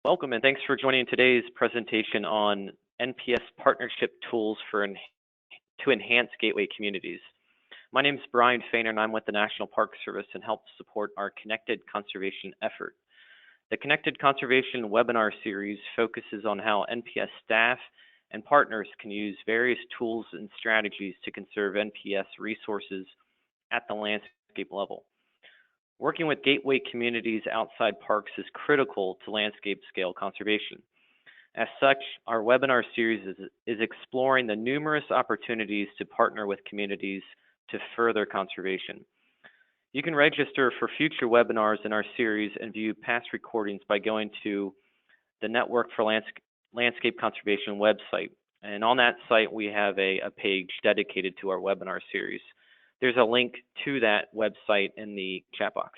Welcome and thanks for joining today's presentation on NPS partnership tools to enhance gateway communities. My name is Brian Fainer and I'm with the National Park Service and help support our Connected Conservation effort. The Connected Conservation webinar series focuses on how NPS staff and partners can use various tools and strategies to conserve NPS resources at the landscape level. Working with gateway communities outside parks is critical to landscape scale conservation. As such, our webinar series is exploring the numerous opportunities to partner with communities to further conservation. You can register for future webinars in our series and view past recordings by going to the Network for Landscape Conservation website. And on that site, we have a page dedicated to our webinar series. There's a link to that website in the chat box.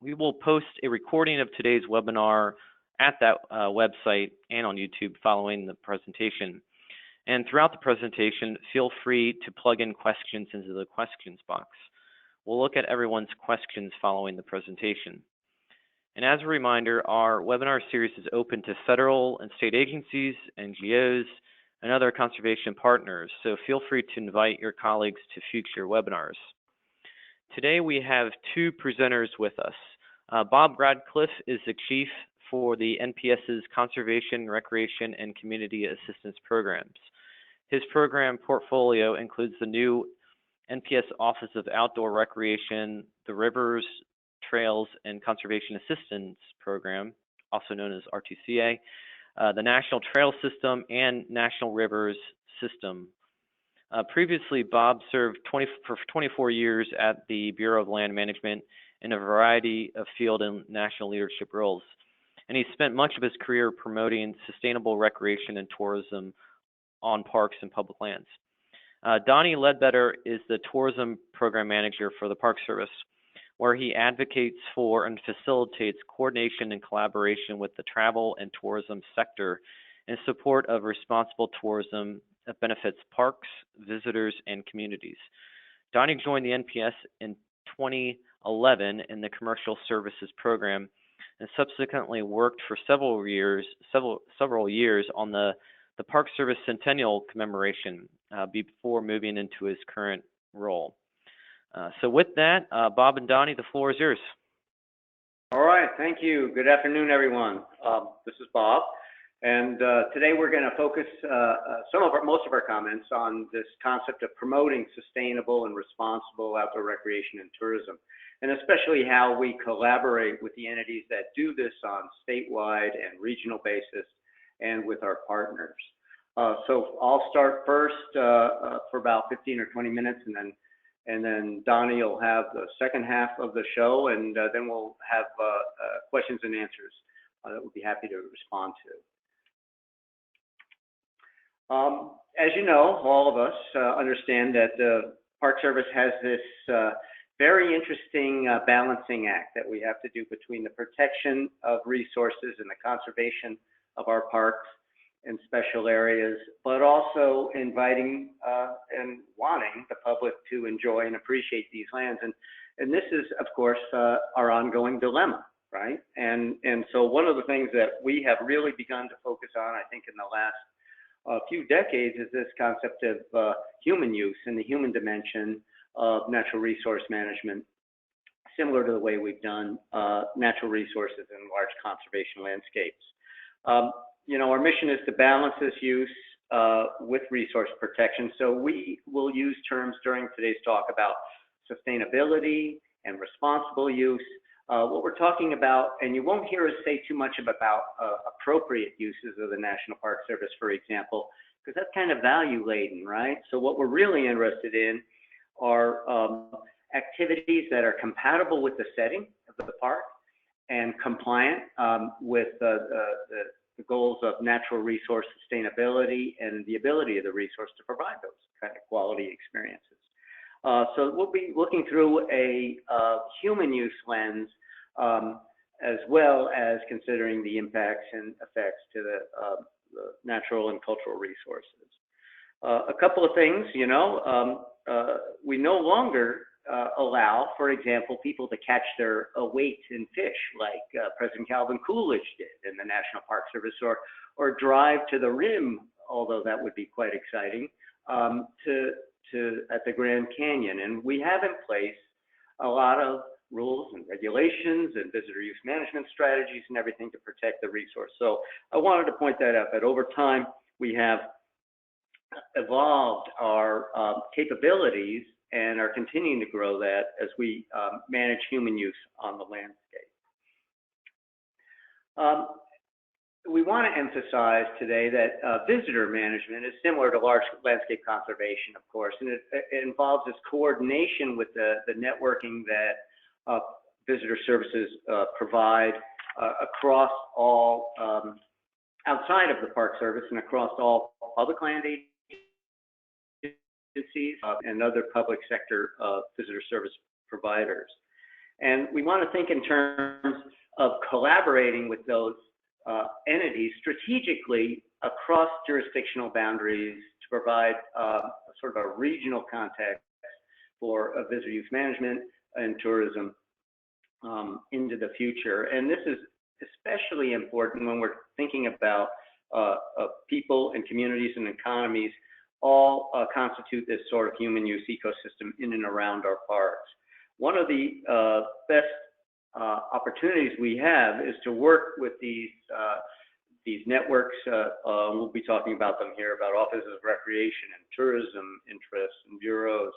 We will post a recording of today's webinar at that website and on YouTube following the presentation. And throughout the presentation, feel free to plug in questions into the questions box. We'll look at everyone's questions following the presentation. And as a reminder, our webinar series is open to federal and state agencies, NGOs, and other conservation partners, so feel free to invite your colleagues to future webinars. Today we have two presenters with us. Bob Radcliffe is the Chief for the NPS's Conservation, Recreation, and Community Assistance Programs. His program portfolio includes the new NPS Office of Outdoor Recreation, the Rivers, Trails, and Conservation Assistance Program, also known as R2CA, the National Trail System, and National Rivers System. Previously, Bob served for 24 years at the Bureau of Land Management in a variety of field and national leadership roles. And he spent much of his career promoting sustainable recreation and tourism on parks and public lands. Donny Ledbetter is the Tourism Program Manager for the Park Service, where he advocates for and facilitates coordination and collaboration with the travel and tourism sector in support of responsible tourism that benefits parks, visitors, and communities. Donny joined the NPS in 2011 in the Commercial Services Program and subsequently worked for several years on the Park Service Centennial Commemoration before moving into his current role. So with that, Bob and Donny, the floor is yours. All right, thank you. Good afternoon, everyone. This is Bob, and today we're going to focus most of our comments on this concept of promoting sustainable and responsible outdoor recreation and tourism, and especially how we collaborate with the entities that do this on statewide and regional basis and with our partners. So I'll start first for about 15 or 20 minutes, and then Donny will have the second half of the show, and then we'll have questions and answers that we'll be happy to respond to. As you know, all of us understand that the Park Service has this very interesting balancing act that we have to do between the protection of resources and the conservation of our parks in special areas, but also inviting and wanting the public to enjoy and appreciate these lands. And this is, of course, our ongoing dilemma, right? And so one of the things that we have really begun to focus on, I think, in the last few decades is this concept of human use and the human dimension of natural resource management, similar to the way we've done natural resources in large conservation landscapes. You know, our mission is to balance this use with resource protection. So we will use terms during today's talk about sustainability and responsible use. What we're talking about, and you won't hear us say too much about appropriate uses of the National Park Service, for example, because that's kind of value laden, right? So what we're really interested in are activities that are compatible with the setting of the park and compliant with the goals of natural resource sustainability and the ability of the resource to provide those kind of quality experiences. So we'll be looking through a human use lens as well as considering the impacts and effects to the natural and cultural resources. A couple of things, you know, we no longer allow, for example, people to catch their weight in fish, like President Calvin Coolidge did in the National Park Service, or drive to the rim, although that would be quite exciting, at the Grand Canyon. And we have in place a lot of rules and regulations and visitor use management strategies and everything to protect the resource. So I wanted to point that out, that over time we have evolved our capabilities and are continuing to grow that as we manage human use on the landscape. We want to emphasize today that visitor management is similar to large landscape conservation, of course, and it involves this coordination with the networking that visitor services provide across all, outside of the Park Service and across all public land agencies and other public sector visitor service providers. And we want to think in terms of collaborating with those entities strategically across jurisdictional boundaries to provide sort of a regional context for visitor use management and tourism into the future. And this is especially important when we're thinking about people and communities and economies all constitute this sort of human use ecosystem in and around our parks. One of the best opportunities we have is to work with these networks. We'll be talking about them here, about offices of recreation and tourism interests and bureaus,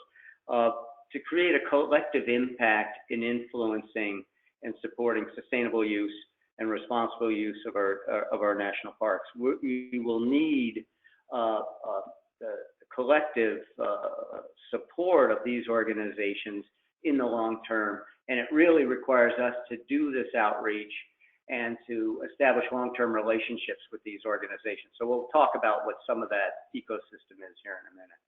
to create a collective impact in influencing and supporting sustainable use and responsible use of our national parks. We will need the collective support of these organizations in the long term, and it really requires us to do this outreach and to establish long-term relationships with these organizations. So we'll talk about what some of that ecosystem is here in a minute.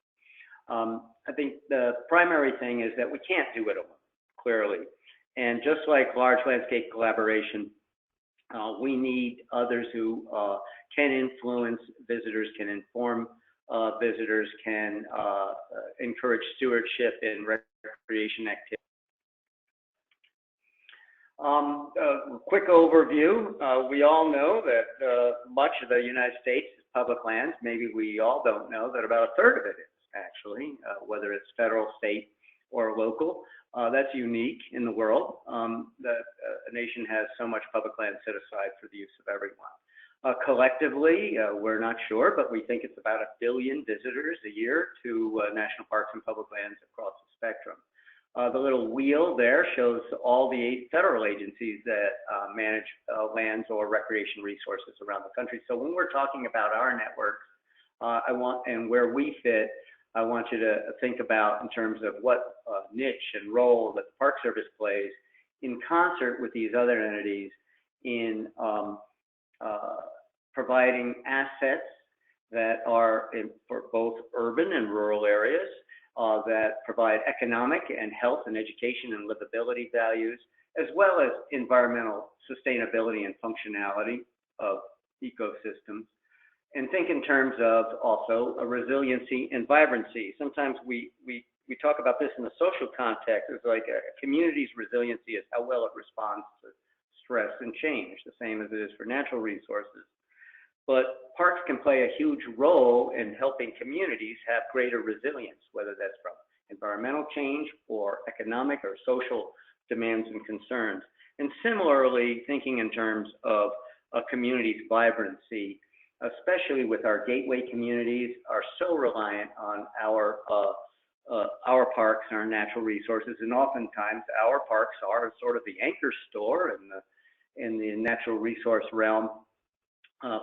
I think the primary thing is that we can't do it alone, clearly. And just like large landscape collaboration, we need others who can influence visitors, can inform visitors, can encourage stewardship in recreation activity. Quick overview. We all know that much of the United States is public lands. Maybe we all don't know that about a third of it is, actually, whether it's federal, state, or local. That's unique in the world, that a nation has so much public land set aside for the use of everyone. Collectively, we're not sure, but we think it's about 1 billion visitors a year to national parks and public lands across the spectrum. The little wheel there shows all the 8 federal agencies that manage lands or recreation resources around the country. So when we're talking about our networks, and where we fit, I want you to think about in terms of what niche and role that the Park Service plays in concert with these other entities in providing assets that are for both urban and rural areas, that provide economic and health and education and livability values, as well as environmental sustainability and functionality of ecosystems. And think in terms of also a resiliency and vibrancy. Sometimes we talk about this in the social context. It's like a community's resiliency is how well it responds to stress and change, the same as it is for natural resources. But parks can play a huge role in helping communities have greater resilience, whether that's from environmental change or economic or social demands and concerns. And similarly, thinking in terms of a community's vibrancy, especially with our gateway communities, are so reliant on our parks and our natural resources, and oftentimes our parks are sort of the anchor store in the natural resource realm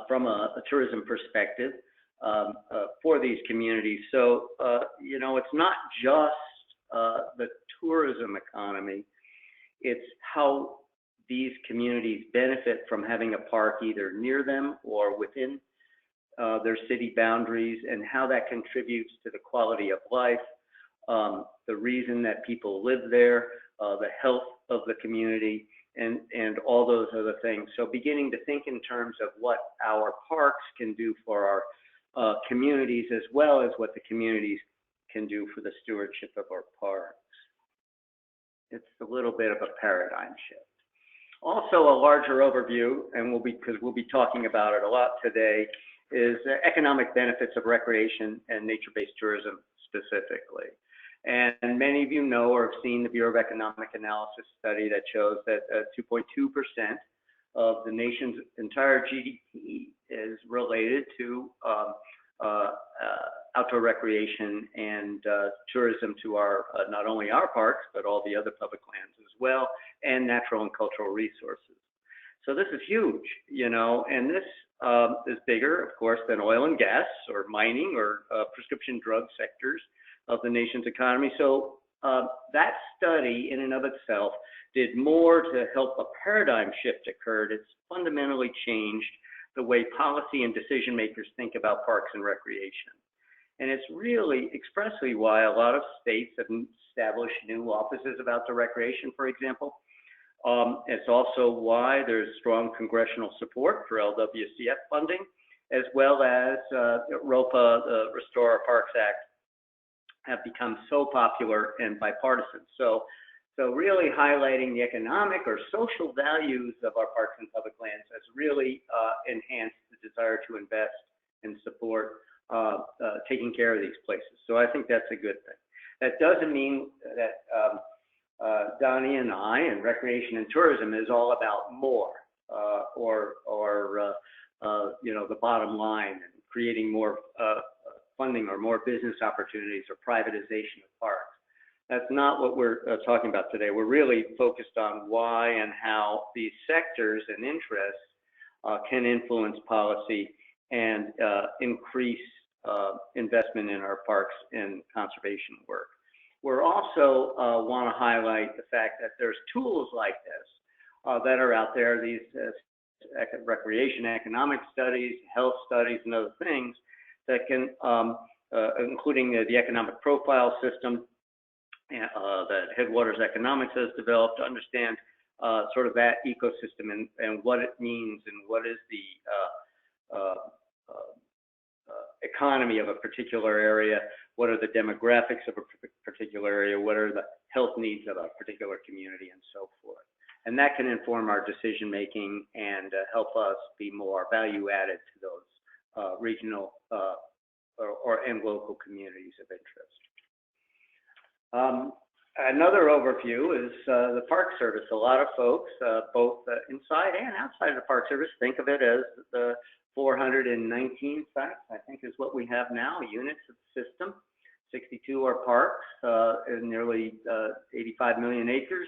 from a tourism perspective for these communities. So it's not just the tourism economy; it's how these communities benefit from having a park either near them or within their city boundaries, and how that contributes to the quality of life, the reason that people live there, the health of the community, and all those other things. So beginning to think in terms of what our parks can do for our communities, as well as what the communities can do for the stewardship of our parks. It's a little bit of a paradigm shift. Also, a larger overview, and because we'll be talking about it a lot today, is economic benefits of recreation and nature-based tourism specifically. And many of you know or have seen the Bureau of Economic Analysis study that shows that 2.2% of the nation's entire GDP is related to outdoor recreation and tourism to our not only our parks, but all the other public lands as well, and natural and cultural resources. So this is huge, you know, and this is bigger, of course, than oil and gas or mining or prescription drug sectors of the nation's economy. So that study in and of itself did more to help a paradigm shift occur. It's fundamentally changed the way policy and decision makers think about parks and recreation. And it's really expressly why a lot of states have established new offices of outdoor recreation, for example. It's also why there's strong congressional support for LWCF funding, as well as ROPA, the Restore Our Parks Act, have become so popular and bipartisan. So really highlighting the economic or social values of our parks and public lands has really enhanced the desire to invest and support taking care of these places. So I think that's a good thing. That doesn't mean that Donny and I and recreation and tourism is all about more or you know, the bottom line and creating more funding or more business opportunities or privatization of parks. That's not what we're talking about today. We're really focused on why and how these sectors and interests can influence policy and increase investment in our parks and conservation work. We're also want to highlight the fact that there's tools like this that are out there, these recreation economic studies, health studies, and other things that can, including the economic profile system that Headwaters Economics has developed to understand sort of that ecosystem and what it means and what is the economy of a particular area, what are the demographics of a particular area, what are the health needs of a particular community, and so forth. And that can inform our decision making and help us be more value added to those regional and local communities of interest. Another overview is the Park Service. A lot of folks, both inside and outside of the Park Service, think of it as the 419 sites, I think is what we have now, units of the system. 62 are parks in nearly 85 million acres.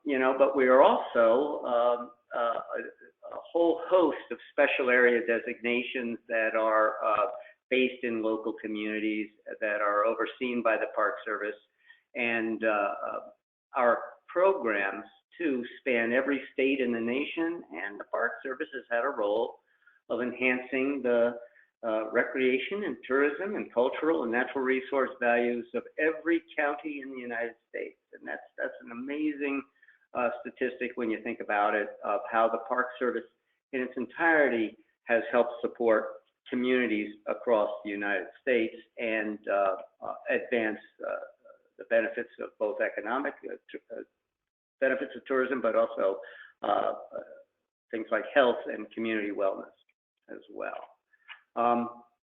You know, but we are also a whole host of special area designations that are based in local communities that are overseen by the Park Service. And our programs, too, span every state in the nation, and the Park Service has had a role of enhancing the recreation and tourism and cultural and natural resource values of every county in the United States. And that's an amazing statistic when you think about it, of how the Park Service in its entirety has helped support communities across the United States and advance the benefits of both economic benefits of tourism, but also things like health and community wellness as well.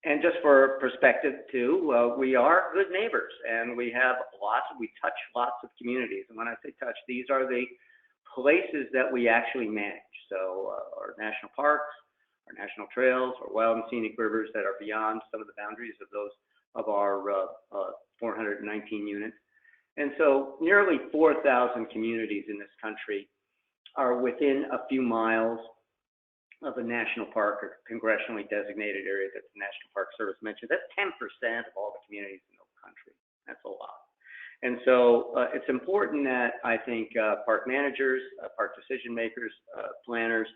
And just for perspective too, we are good neighbors, and we touch lots of communities. And when I say touch, these are the places that we actually manage. So our national parks, our national trails, our wild and scenic rivers that are beyond some of the boundaries of those of our 419 units. And so nearly 4,000 communities in this country are within a few miles of a national park or congressionally designated area that the National Park Service mentioned. That's 10% of all the communities in the country. That's a lot. And so it's important that I think park managers, park decision makers, planners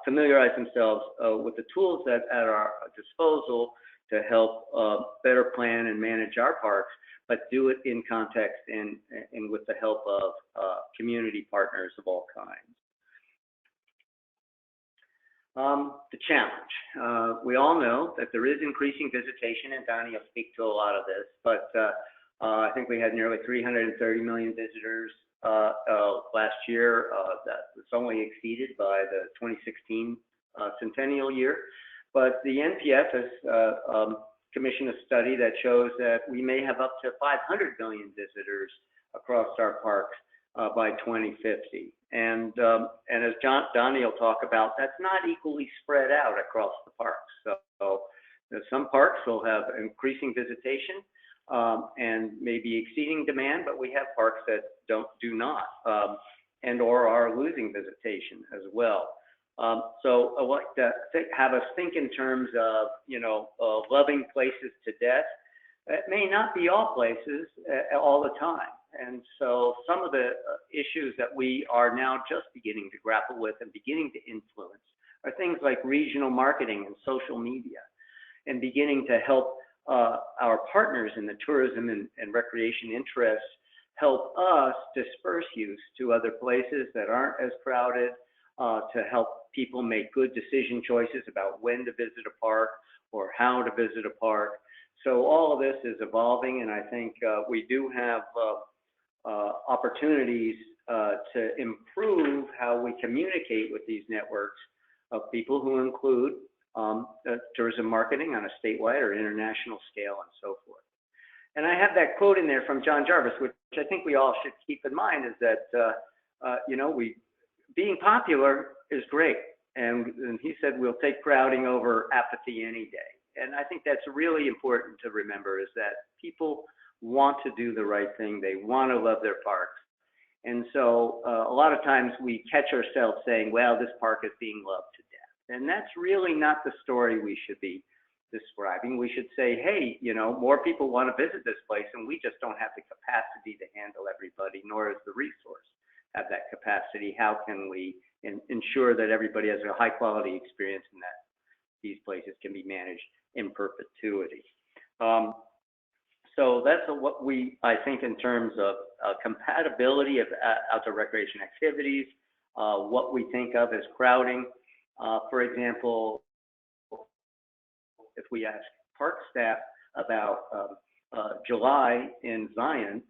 familiarize themselves with the tools that at our disposal to help better plan and manage our parks, but do it in context and with the help of community partners of all kinds. The challenge. We all know that there is increasing visitation, and Donny will speak to a lot of this, but I think we had nearly 330 million visitors last year. That was only exceeded by the 2016 centennial year. But the NPS has commissioned a study that shows that we may have up to 500 million visitors across our parks by 2050. And as Donny will talk about, that's not equally spread out across the parks. So some parks will have increasing visitation and maybe exceeding demand, but we have parks that do not and or are losing visitation as well. So I like to have us think in terms of, loving places to death. It may not be all places all the time. And so some of the issues that we are now just beginning to grapple with and beginning to influence are things like regional marketing and social media, and beginning to help our partners in the tourism and recreation interests help us disperse use to other places that aren't as crowded, to help people make good decision choices about when to visit a park or how to visit a park. So all of this is evolving, and I think we do have opportunities to improve how we communicate with these networks of people, who include tourism marketing on a statewide or international scale and so forth. And I have that quote in there from John Jarvis, which I think we all should keep in mind, is that, being popular is great. And he said, we'll take crowding over apathy any day. And I think that's really important to remember, is that people want to do the right thing. They want to love their parks. And so a lot of times we catch ourselves saying, well, this park is being loved to death. And that's really not the story we should be describing. We should say, hey, more people want to visit this place, and we just don't have the capacity to handle everybody, nor is the resource have that capacity. How can we ensure that everybody has a high quality experience and that these places can be managed in perpetuity? So that's what I think in terms of compatibility of outdoor recreation activities, what we think of as crowding. For example, if we ask park staff about July in Zion,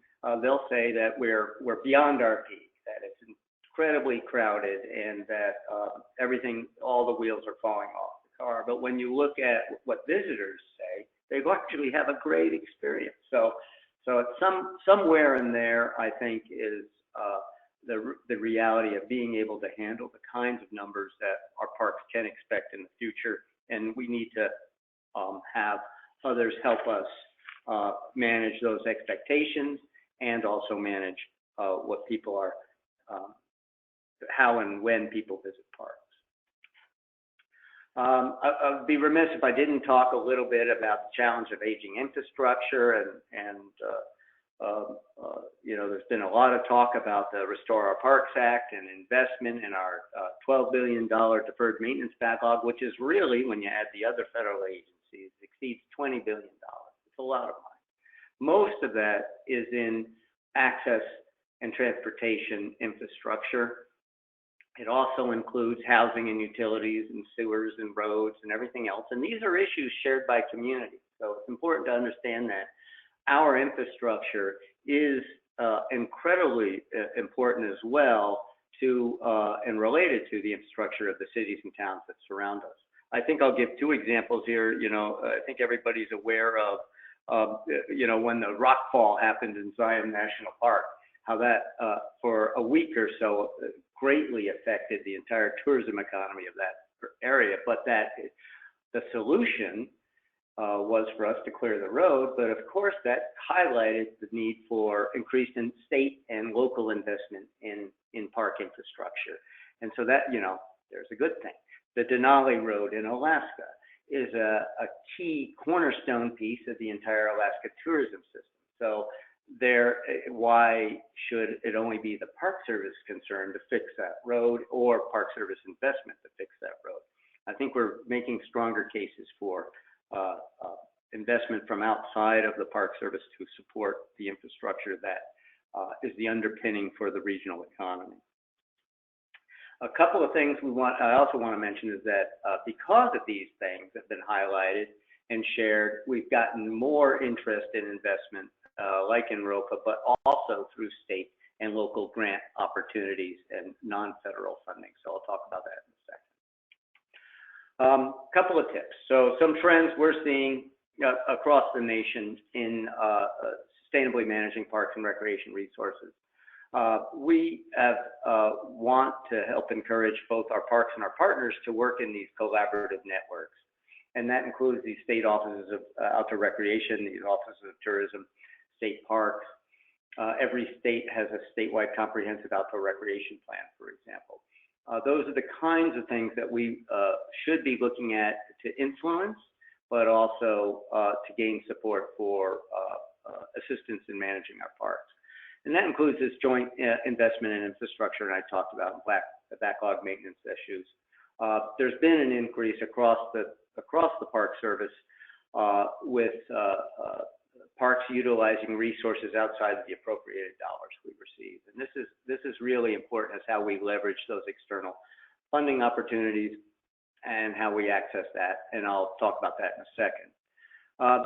they'll say that we're beyond our peak, that it's incredibly crowded, and that all the wheels are falling off the car. But when you look at what visitors say, they actually have a great experience. So it's somewhere in there, I think, is the reality of being able to handle the kinds of numbers that our parks can expect in the future. And we need to have others help us manage those expectations, and also manage what people are, how and when people visit parks. I'd be remiss if I didn't talk a little bit about the challenge of aging infrastructure, and there's been a lot of talk about the Restore Our Parks Act and investment in our $12 billion deferred maintenance backlog, which is really, when you add the other federal agencies, exceeds $20 billion. It's a lot of money. Most of that is in access and transportation infrastructure. It also includes housing and utilities and sewers and roads and everything else. And these are issues shared by communities. So it's important to understand that our infrastructure is incredibly important as well to and related to the infrastructure of the cities and towns that surround us. I think I'll give two examples here. I think everybody's aware of, when the rock fall happened in Zion National Park, how that for a week or so greatly affected the entire tourism economy of that area. But that the solution was for us to clear the road, but of course that highlighted the need for increased in state and local investment in park infrastructure. And so that, there's a good thing. The Denali Road in Alaska is a key cornerstone piece of the entire Alaska tourism system. So why should it only be the Park Service concern to fix that road, or Park Service investment to fix that road? I think we're making stronger cases for investment from outside of the Park Service to support the infrastructure that is the underpinning for the regional economy. A couple of things I also want to mention is that because of these things that have been highlighted and shared, we've gotten more interest in investment like in ROPA, but also through state and local grant opportunities and non-federal funding. So I'll talk about that in a second. Couple of tips. So some trends we're seeing across the nation in sustainably managing parks and recreation resources. We want to help encourage both our parks and our partners to work in these collaborative networks. And that includes these state offices of outdoor recreation, these offices of tourism, state parks. Every state has a statewide comprehensive outdoor recreation plan, for example. Those are the kinds of things that we should be looking at to influence, but also to gain support for assistance in managing our parks. And that includes this joint investment in infrastructure, and I talked about the backlog maintenance issues. There's been an increase across the Park Service with parks utilizing resources outside of the appropriated dollars we receive. And this is really important as how we leverage those external funding opportunities and how we access that. And I'll talk about that in a second.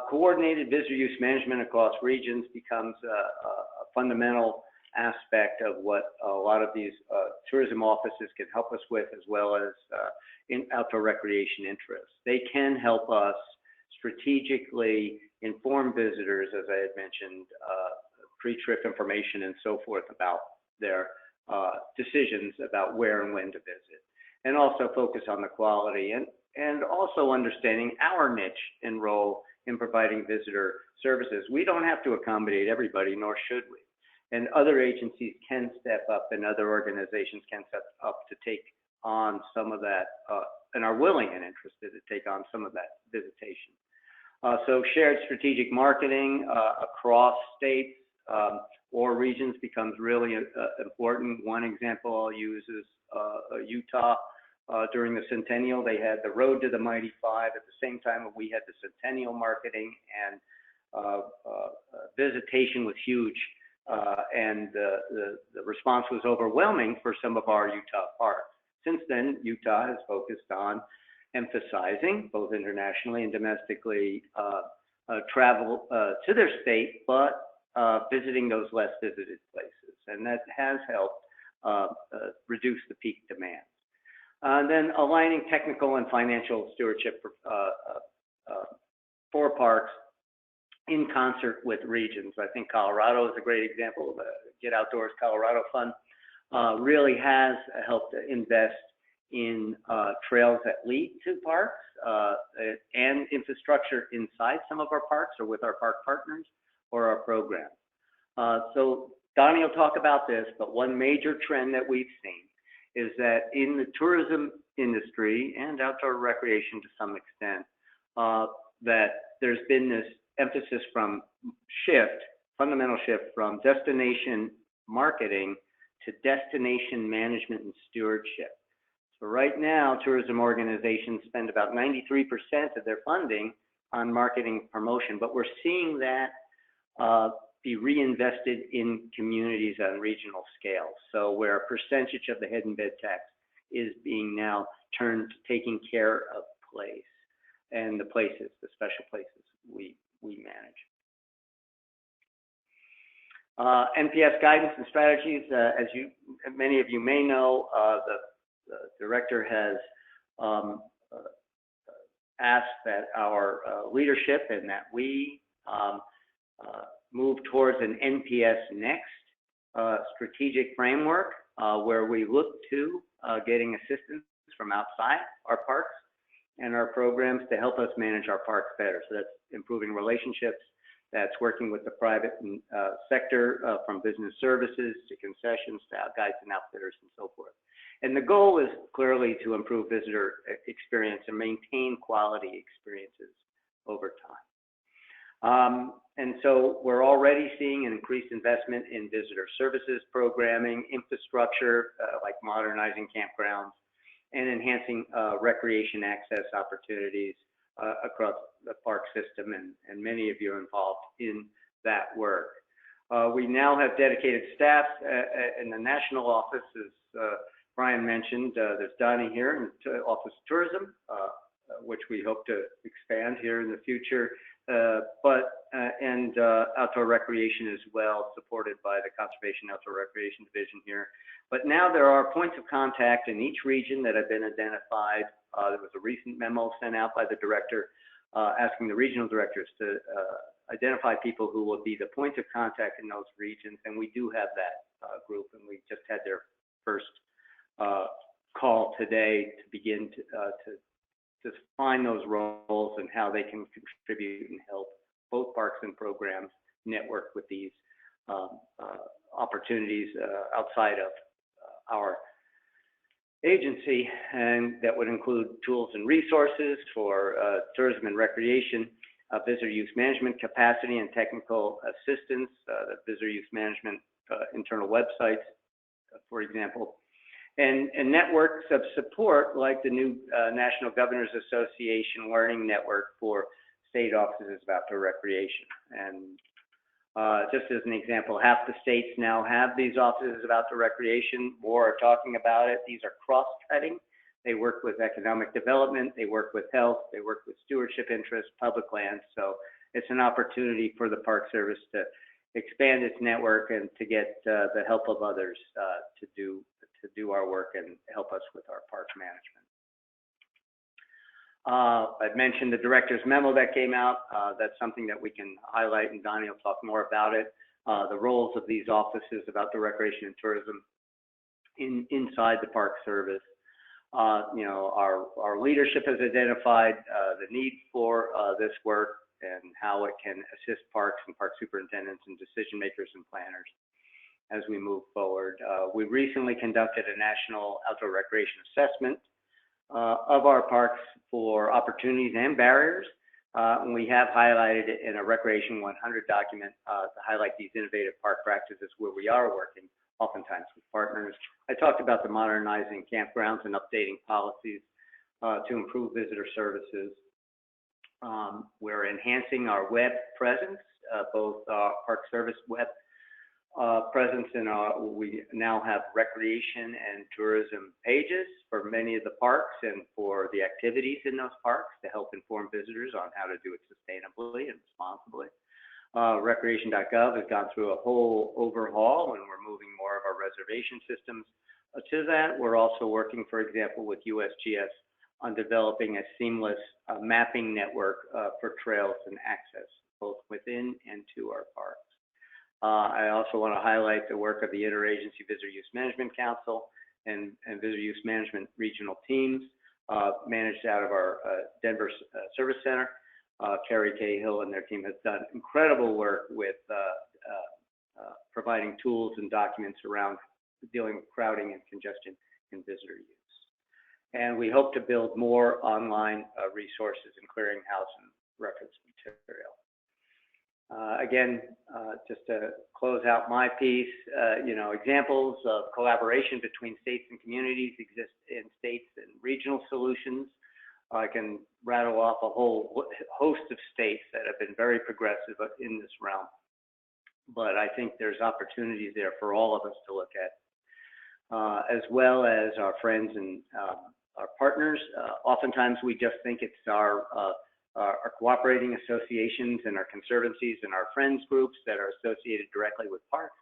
Coordinated visitor use management across regions becomes a fundamental aspect of what a lot of these tourism offices can help us with, as well as in outdoor recreation interests. They can help us strategically inform visitors, as I had mentioned, pre-trip information and so forth about their decisions about where and when to visit, and also focus on the quality and also understanding our niche and role in providing visitor services. We don't have to accommodate everybody, nor should we. And other agencies can step up, and other organizations can step up to take on some of that, and are willing and interested to take on some of that visitation. So shared strategic marketing across states or regions becomes really important. One example I'll use is Utah. During the Centennial, they had the Road to the Mighty Five. At the same time, we had the Centennial marketing, and visitation was huge. And the response was overwhelming for some of our Utah parks. Since then, Utah has focused on emphasizing, both internationally and domestically, travel to their state, but visiting those less visited places. And that has helped reduce the peak demand. And then aligning technical and financial stewardship for parks in concert with regions. I think Colorado is a great example. The Get Outdoors Colorado Fund really has helped invest in trails that lead to parks and infrastructure inside some of our parks or with our park partners or our programs. So Donny will talk about this, but one major trend that we've seen is that in the tourism industry and outdoor recreation to some extent, that there's been this emphasis from fundamental shift from destination marketing to destination management and stewardship. So right now, tourism organizations spend about 93% of their funding on marketing promotion, but we're seeing that be reinvested in communities on regional scale. So where a percentage of the head and bed tax is being now turned to taking care of place and the places, the special places we manage. NPS guidance and strategies, as many of you may know, the director has asked that our leadership and that we move towards an NPS Next strategic framework where we look to getting assistance from outside our parks and our programs to help us manage our parks better. So that's improving relationships, that's working with the private sector from business services to concessions to guides and outfitters and so forth. And the goal is clearly to improve visitor experience and maintain quality experiences over time. And so we're already seeing an increased investment in visitor services, programming, infrastructure, like modernizing campgrounds, and enhancing recreation access opportunities across the park system, and many of you are involved in that work. We now have dedicated staff in the national office, as Brian mentioned. There's Donny here in the Office of Tourism, which we hope to expand here in the future. and outdoor recreation as well, supported by the Conservation Outdoor Recreation Division here. But now there are points of contact in each region that have been identified. There was a recent memo sent out by the director asking the regional directors to identify people who will be the points of contact in those regions, and we do have that group, and we just had their first call today to begin to find those roles and how they can contribute and help both parks and programs network with these opportunities outside of our agency, and that would include tools and resources for tourism and recreation, visitor use management capacity and technical assistance, the visitor use management internal websites, for example, and networks of support like the new National Governors Association Learning Network for state offices of outdoor recreation. And just as an example, half the states now have these offices of outdoor recreation. More are talking about it. These are cross-cutting. They work with economic development, they work with health, they work with stewardship interests, public lands. So it's an opportunity for the Park Service to expand its network and to get the help of others to do our work and help us with our park management. I've mentioned the director's memo that came out. That's something that we can highlight, and Donny will talk more about it. The roles of these offices of outdoor recreation and tourism inside the Park Service. Our leadership has identified the need for this work and how it can assist parks and park superintendents and decision makers and planners as we move forward. We recently conducted a national outdoor recreation assessment of our parks for opportunities and barriers. And we have highlighted it in a Recreation 100 document to highlight these innovative park practices where we are working, oftentimes with partners. I talked about the modernizing campgrounds and updating policies to improve visitor services. We're enhancing our web presence, both Park Service web presence, and we now have recreation and tourism pages for many of the parks and for the activities in those parks to help inform visitors on how to do it sustainably and responsibly. Recreation.gov has gone through a whole overhaul, and we're moving more of our reservation systems to that. We're also working, for example, with USGS on developing a seamless mapping network for trails and access, both within and to our parks. I also want to highlight the work of the Interagency Visitor Use Management Council and Visitor Use Management regional teams managed out of our Denver Service Center. Carrie Cahill and their team has done incredible work with providing tools and documents around dealing with crowding and congestion in visitor use. And we hope to build more online resources and clearinghouse and reference material. Again, just to close out my piece, examples of collaboration between states and communities exist in states and regional solutions. I can rattle off a whole host of states that have been very progressive in this realm, but I think there's opportunities there for all of us to look at, as well as our friends and our partners. Oftentimes we just think it's our cooperating associations and our conservancies and our friends groups that are associated directly with parks.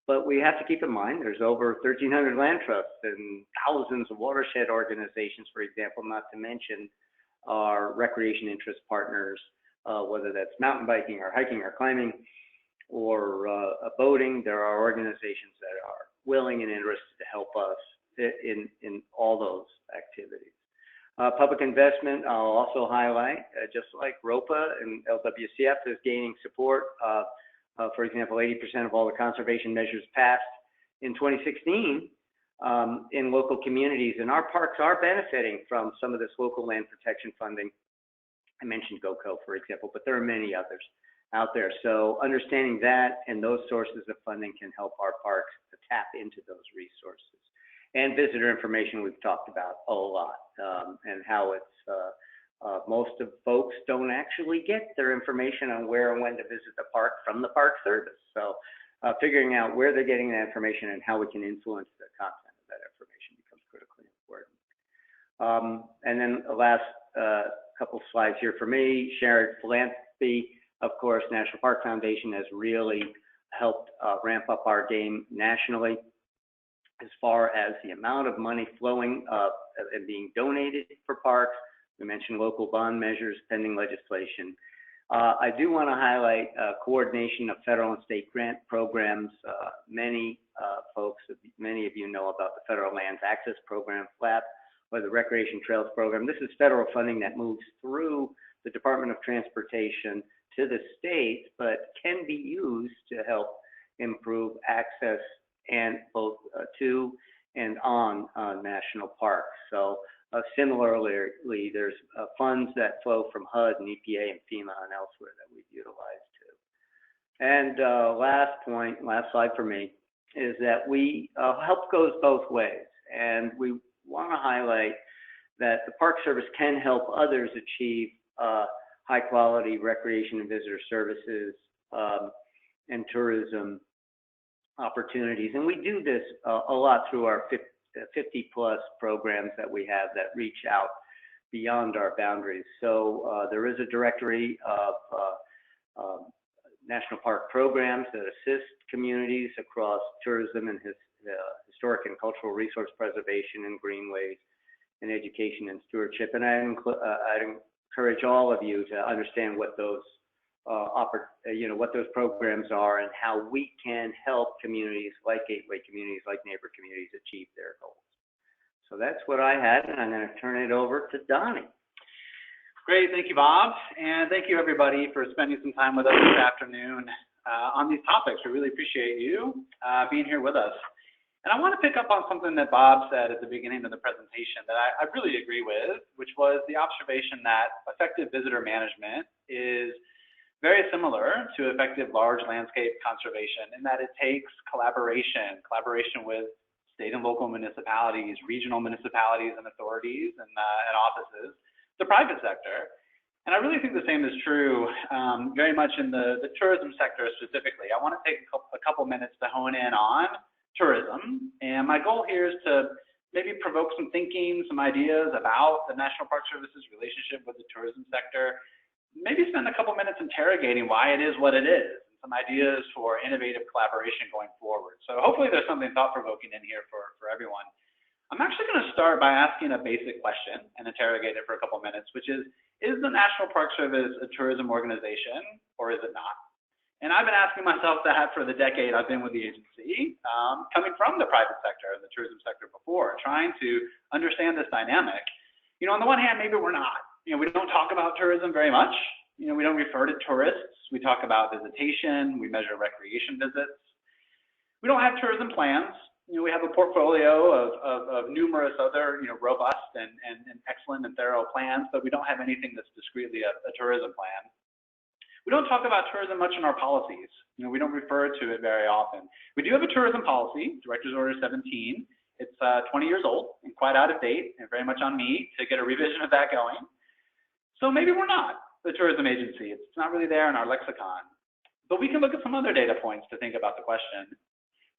But we have to keep in mind there's over 1,300 land trusts and thousands of watershed organizations, for example, not to mention our recreation interest partners, whether that's mountain biking or hiking or climbing or boating. There are organizations that are willing and interested to help us in all those activities. Public investment, I'll also highlight, just like ROPA and LWCF is gaining support. For example, 80% of all the conservation measures passed in 2016 in local communities, and our parks are benefiting from some of this local land protection funding. I mentioned GOCO, for example, but there are many others out there. So understanding that and those sources of funding can help our parks to tap into those resources. And visitor information we've talked about a lot, and how it's most of folks don't actually get their information on where and when to visit the park from the Park Service. So figuring out where they're getting that information and how we can influence the content of that information becomes critically important. And then the last couple slides here for me, shared philanthropy NPS, of course, National Park Foundation has really helped ramp up our game nationally as far as the amount of money flowing and being donated for parks. We mentioned local bond measures pending legislation. I do want to highlight coordination of federal and state grant programs. Many of you know about the Federal Lands Access Program, FLAP, or the Recreation Trails Program. This is federal funding that moves through the Department of Transportation to the states, but can be used to help improve access and both to and on national parks. So similarly, there's funds that flow from HUD and EPA and FEMA and elsewhere that we've utilized too. And last slide for me, is that we help goes both ways. And we want to highlight that the Park Service can help others achieve high quality recreation and visitor services and tourism opportunities. And we do this a lot through our 50 plus programs that we have that reach out beyond our boundaries. So there is a directory of national park programs that assist communities across tourism and historic and cultural resource preservation and greenways and education and stewardship. And I'd encourage all of you to understand what those what those programs are and how we can help communities like gateway communities, like neighbor communities achieve their goals. So that's what I had, and I'm going to turn it over to Donny. Great, thank you, Bob, and thank you everybody for spending some time with us this afternoon on these topics. We really appreciate you being here with us. And I want to pick up on something that Bob said at the beginning of the presentation that I really agree with, which was the observation that effective visitor management is very similar to effective large landscape conservation in that it takes collaboration with state and local municipalities, regional municipalities and authorities and offices, the private sector. And I really think the same is true very much in the tourism sector specifically. I want to take a couple minutes to hone in on tourism. And my goal here is to maybe provoke some thinking, some ideas about the National Park Service's relationship with the tourism sector. Maybe spend a couple minutes interrogating why it is what it is, and some ideas for innovative collaboration going forward. So hopefully there's something thought-provoking in here for everyone. I'm actually going to start by asking a basic question and interrogate it for a couple minutes, which is the National Park Service a tourism organization or is it not? And I've been asking myself that for the decade I've been with the agency, coming from the private sector and the tourism sector before, trying to understand this dynamic. You know, on the one hand, maybe we're not. You know, we don't talk about tourism very much. You know, we don't refer to tourists. We talk about visitation. We measure recreation visits. We don't have tourism plans. You know, we have a portfolio of numerous other, robust and excellent and thorough plans, but we don't have anything that's discretely a tourism plan. We don't talk about tourism much in our policies. You know, we don't refer to it very often. We do have a tourism policy, Director's Order 17. It's 20 years old and quite out of date, and very much on me to get a revision of that going. So maybe we're not the tourism agency. It's not really there in our lexicon. But we can look at some other data points to think about the question.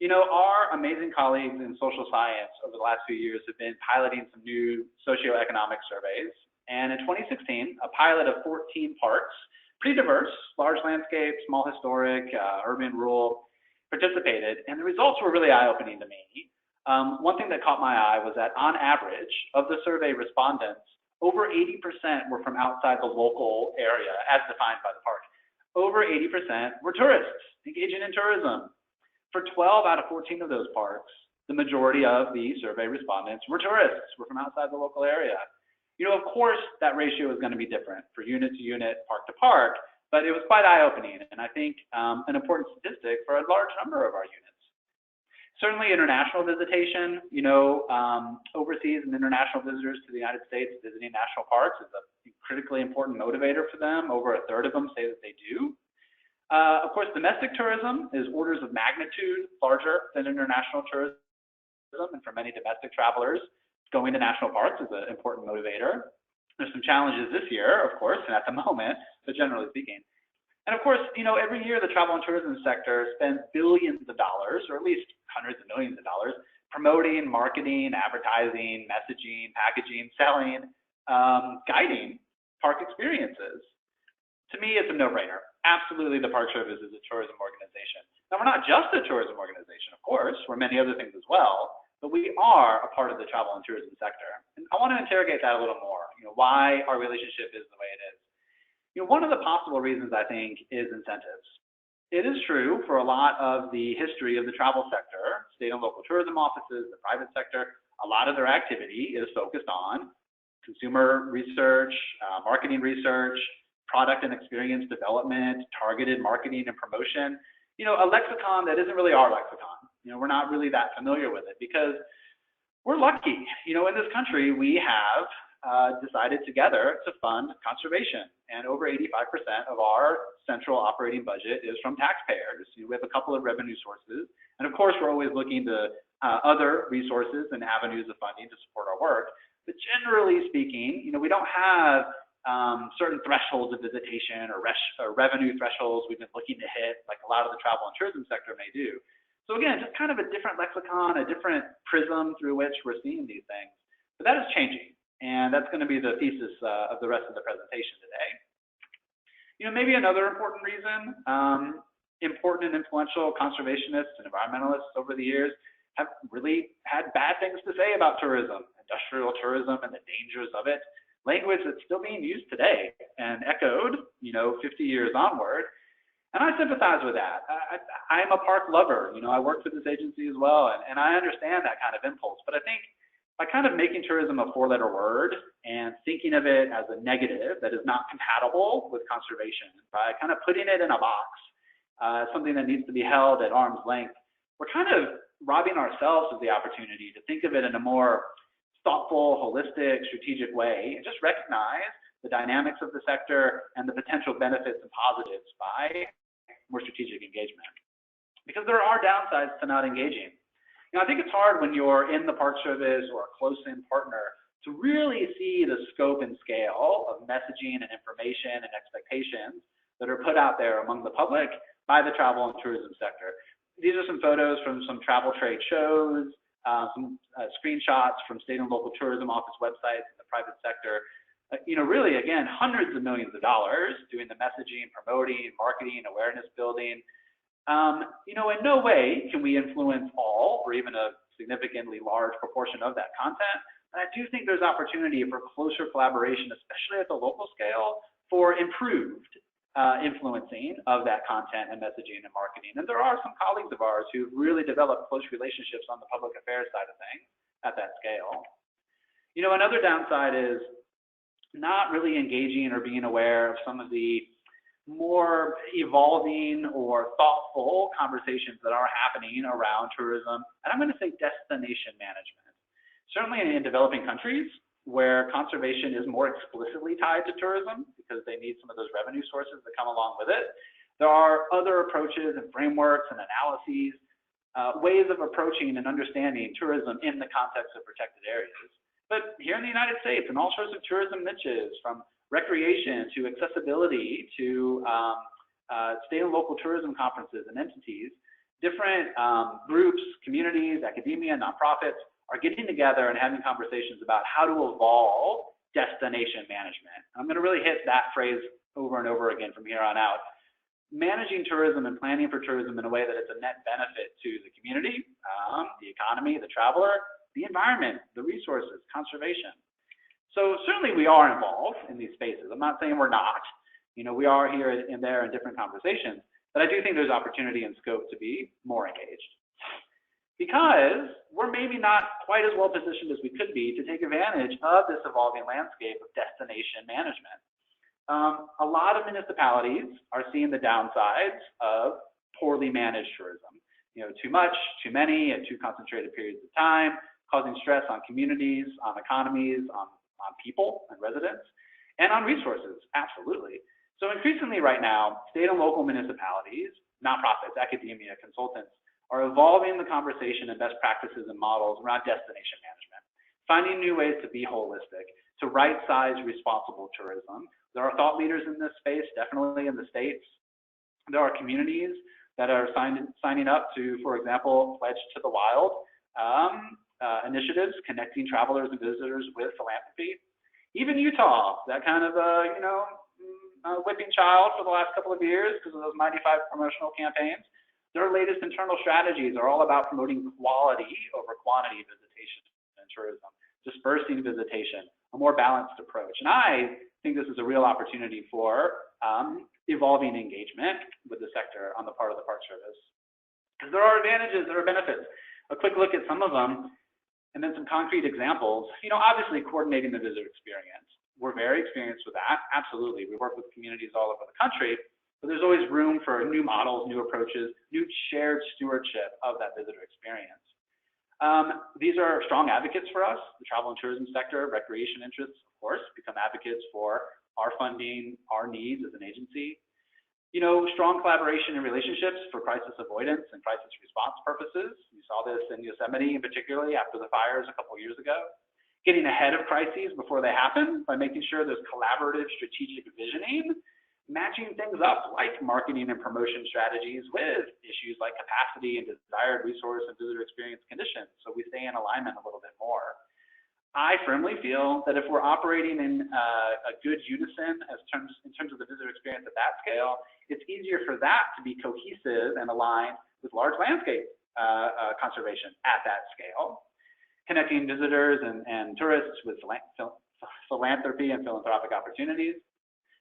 You know, our amazing colleagues in social science over the last few years have been piloting some new socioeconomic surveys. And in 2016, a pilot of 14 parks, pretty diverse, large landscape, small historic, urban, rural, participated. And the results were really eye-opening to me. One thing that caught my eye was that on average, of the survey respondents, over 80% were from outside the local area as defined by the park. Over 80% were tourists engaging in tourism. For 12 out of 14 of those parks, the majority of the survey respondents were tourists, were from outside the local area. You know, of course, that ratio is going to be different for unit to unit, park to park, but it was quite eye-opening, and I think an important statistic for a large number of our units. Certainly international visitation, overseas and international visitors to the United States visiting national parks is a critically important motivator for them. Over a third of them say that they do. Of course, domestic tourism is orders of magnitude larger than international tourism, and for many domestic travelers, going to national parks is an important motivator. There's some challenges this year, of course, and at the moment, but generally speaking. And of course, every year the travel and tourism sector spends billions of dollars, or at least hundreds of millions of dollars, promoting, marketing, advertising, messaging, packaging, selling, guiding park experiences. To me, it's a no-brainer. Absolutely, the Park Service is a tourism organization. Now, we're not just a tourism organization, of course. We're many other things as well, but we are a part of the travel and tourism sector. And I want to interrogate that a little more, why our relationship is the way it is. One of the possible reasons, I think, is incentives. It is true for a lot of the history of the travel sector, state and local tourism offices, the private sector, a lot of their activity is focused on consumer research, marketing research, product and experience development, targeted marketing and promotion, a lexicon that isn't really our lexicon. We're not really that familiar with it because we're lucky. In this country, we have decided together to fund conservation, and over 85% of our central operating budget is from taxpayers. We have a couple of revenue sources, and of course, we're always looking to other resources and avenues of funding to support our work. But generally speaking, we don't have certain thresholds of visitation or revenue thresholds we've been looking to hit, like a lot of the travel and tourism sector may do. So again, just kind of a different lexicon, a different prism through which we're seeing these things. But that is changing, and that's going to be the thesis of the rest of the presentation today. Maybe another important reason, important and influential conservationists and environmentalists over the years have really had bad things to say about tourism, industrial tourism, and the dangers of it. Language that's still being used today and echoed, 50 years onward. And I sympathize with that. I'm a park lover. I work for this agency as well, and I understand that kind of impulse. But I think by kind of making tourism a four-letter word and thinking of it as a negative that is not compatible with conservation, by kind of putting it in a box, something that needs to be held at arm's length, we're kind of robbing ourselves of the opportunity to think of it in a more thoughtful, holistic, strategic way, and just recognize the dynamics of the sector and the potential benefits and positives by more strategic engagement. Because there are downsides to not engaging. I think it's hard when you're in the Park Service or a close-in partner to really see the scope and scale of messaging and information and expectations that are put out there among the public by the travel and tourism sector. These are some photos from some travel trade shows, some screenshots from state and local tourism office websites in the private sector. Really, again, hundreds of millions of dollars doing the messaging, promoting, marketing, awareness building. In no way can we influence all or even a significantly large proportion of that content. And I do think there's opportunity for closer collaboration, especially at the local scale, for improved influencing of that content and messaging and marketing. And there are some colleagues of ours who've really developed close relationships on the public affairs side of things at that scale. Another downside is not really engaging or being aware of some of the more evolving or thoughtful conversations that are happening around tourism, and I'm going to say destination management. Certainly in developing countries where conservation is more explicitly tied to tourism because they need some of those revenue sources that come along with it, there are other approaches and frameworks and analyses, ways of approaching and understanding tourism in the context of protected areas. But here in the United States, in all sorts of tourism niches, from recreation to accessibility to state and local tourism conferences and entities, different groups, communities, academia, nonprofits are getting together and having conversations about how to evolve destination management. I'm going to really hit that phrase over and over again from here on out. Managing tourism and planning for tourism in a way that it's a net benefit to the community, the economy, the traveler, the environment, the resources, conservation. So certainly we are involved in these spaces. I'm not saying we're not. We are here and there in different conversations, but I do think there's opportunity and scope to be more engaged. Because we're maybe not quite as well positioned as we could be to take advantage of this evolving landscape of destination management. A lot of municipalities are seeing the downsides of poorly managed tourism. Too much, too many, at too concentrated periods of time, causing stress on communities, on economies, on people and residents, and on resources, absolutely. So increasingly right now, state and local municipalities, nonprofits, academia, consultants, are evolving the conversation and best practices and models around destination management, finding new ways to be holistic, to right-size responsible tourism. There are thought leaders in this space, definitely in the States. There are communities that are signing up to, for example, Pledge to the Wild initiatives, connecting travelers and visitors with philanthropy. Even Utah, that kind of, whipping child for the last couple of years because of those 95 promotional campaigns. Their latest internal strategies are all about promoting quality over quantity visitation and tourism, dispersing visitation, a more balanced approach. And I think this is a real opportunity for evolving engagement with the sector on the part of the Park Service. Because there are advantages, there are benefits. A quick look at some of them, and then some concrete examples. Obviously coordinating the visitor experience. We're very experienced with that, absolutely. We work with communities all over the country, but there's always room for new models, new approaches, new shared stewardship of that visitor experience. These are strong advocates for us. The travel and tourism sector, recreation interests, of course, become advocates for our funding, our needs as an agency. Strong collaboration and relationships for crisis avoidance and crisis response purposes. We saw this in Yosemite, particularly after the fires a couple years ago. Getting ahead of crises before they happen by making sure there's collaborative strategic visioning, matching things up like marketing and promotion strategies with issues like capacity and desired resource and visitor experience conditions, so we stay in alignment a little bit more. I firmly feel that if we're operating in a good unison in terms of the visitor experience at that scale, it's easier for that to be cohesive and aligned with large landscape conservation at that scale, connecting visitors and tourists with philanthropy and philanthropic opportunities.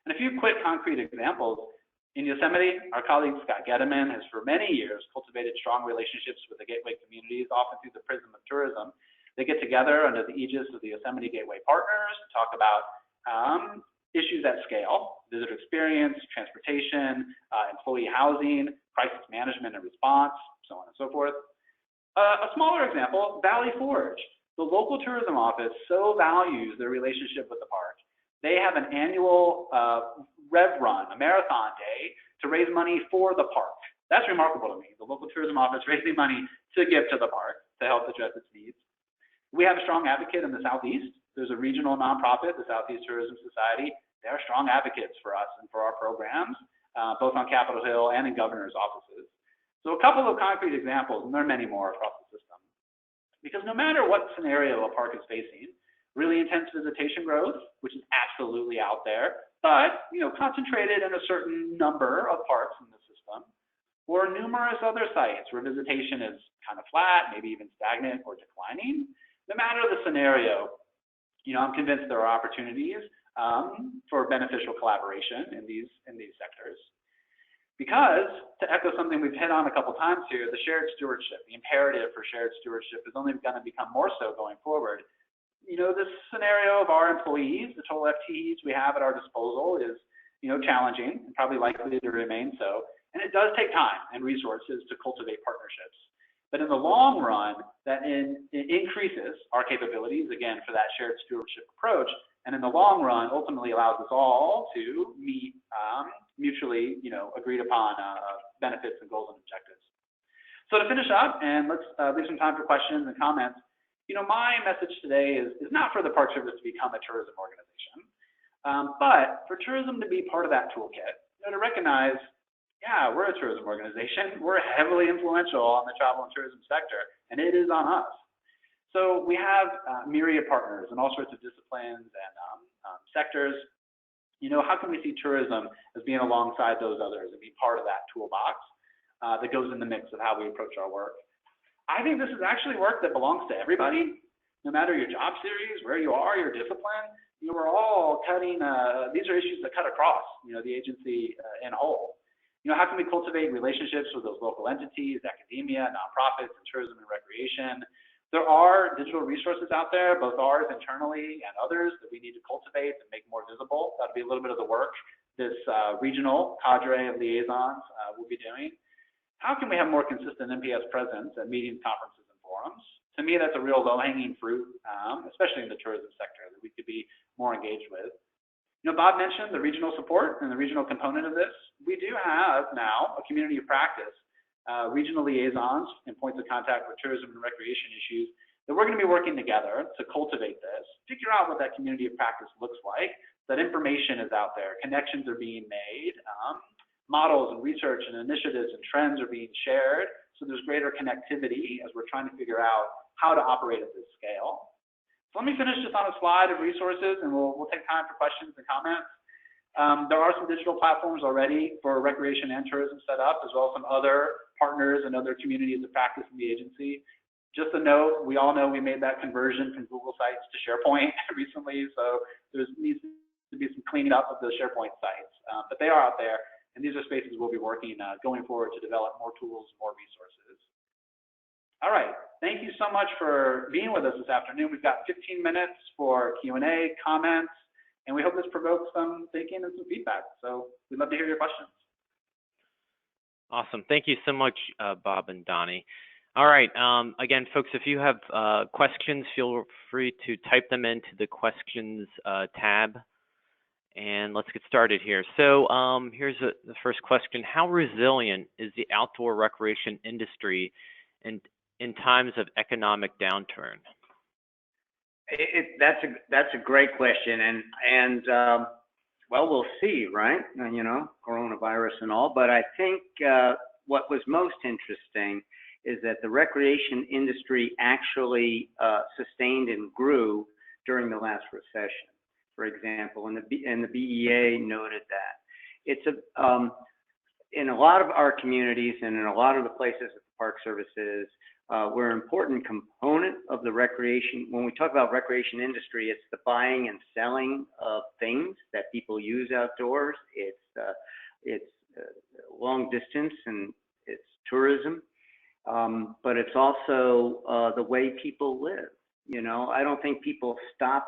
And a few quick concrete examples. In Yosemite, our colleague Scott Gedeman has for many years cultivated strong relationships with the gateway communities, often through the prism of tourism. They get together under the aegis of the Yosemite Gateway Partners to talk about issues at scale, visitor experience, transportation, employee housing, crisis management and response, so on and so forth. A smaller example, Valley Forge. The local tourism office so values their relationship with the park. They have an annual rev run, a marathon day, to raise money for the park. That's remarkable to me. The local tourism office raising money to give to the park to help address its needs. We have a strong advocate in the Southeast. There's a regional nonprofit, the Southeast Tourism Society. They're strong advocates for us and for our programs, both on Capitol Hill and in governor's offices. So a couple of concrete examples, and there are many more across the system. Because no matter what scenario a park is facing, really intense visitation growth, which is absolutely out there, but concentrated in a certain number of parks in the system, or numerous other sites where visitation is kind of flat, maybe even stagnant or declining. No matter the scenario, I'm convinced there are opportunities for beneficial collaboration in these sectors. Because, to echo something we've hit on a couple times here, the shared stewardship, the imperative for shared stewardship is only going to become more so going forward. This scenario of our employees, the total FTEs we have at our disposal is, challenging and probably likely to remain so. And it does take time and resources to cultivate partnerships. But in the long run, that it increases our capabilities, again, for that shared stewardship approach. And in the long run, ultimately allows us all to meet mutually, agreed upon benefits and goals and objectives. So to finish up, and let's leave some time for questions and comments. My message today is not for the Park Service to become a tourism organization, but for tourism to be part of that toolkit, to recognize, yeah, we're a tourism organization. We're heavily influential on the travel and tourism sector, and it is on us. So we have myriad partners in all sorts of disciplines and sectors. How can we see tourism as being alongside those others and be part of that toolbox that goes in the mix of how we approach our work? I think this is actually work that belongs to everybody, no matter your job series, where you are, your discipline. We're all cutting, these are issues that cut across, the agency in whole. How can we cultivate relationships with those local entities, academia, nonprofits, and tourism and recreation? There are digital resources out there, both ours internally and others, that we need to cultivate and make more visible. That'll be a little bit of the work this regional cadre of liaisons will be doing. How can we have more consistent NPS presence at meetings, conferences, and forums? To me, that's a real low-hanging fruit, especially in the tourism sector, that we could be more engaged with. Bob mentioned the regional support and the regional component of this. We do have now a community of practice, regional liaisons and points of contact for tourism and recreation issues that we're going to be working together to cultivate this, figure out what that community of practice looks like, that information is out there, connections are being made, models and research and initiatives and trends are being shared, so there's greater connectivity as we're trying to figure out how to operate at this scale. So let me finish just on a slide of resources, and we'll take time for questions and comments. There are some digital platforms already for recreation and tourism set up, as well as some other partners and other communities of practice in the agency. Just a note, we all know we made that conversion from Google Sites to SharePoint recently, so there needs to be some cleaning up of the SharePoint sites, but they are out there, and these are spaces we'll be working going forward to develop more tools, more resources. All right, thank you so much for being with us this afternoon. We've got 15 minutes for Q&A, comments, and we hope this provokes some thinking and some feedback. So we'd love to hear your questions. Awesome. Thank you so much, Bob and Donny. All right. Again, folks, if you have questions, feel free to type them into the questions tab. And let's get started here. So here's the first question. How resilient is the outdoor recreation industry in times of economic downturn? That's a great question, and well, we'll see, right? You know, coronavirus and all. But I think what was most interesting is that the recreation industry actually sustained and grew during the last recession, for example, and the BEA noted that. It's in a lot of our communities and in a lot of the places that the Park Service is, we're an important component of the recreation. When we talk about recreation industry, it's the buying and selling of things that people use outdoors. It's long distance and it's tourism, but it's also the way people live. You know, I don't think people stop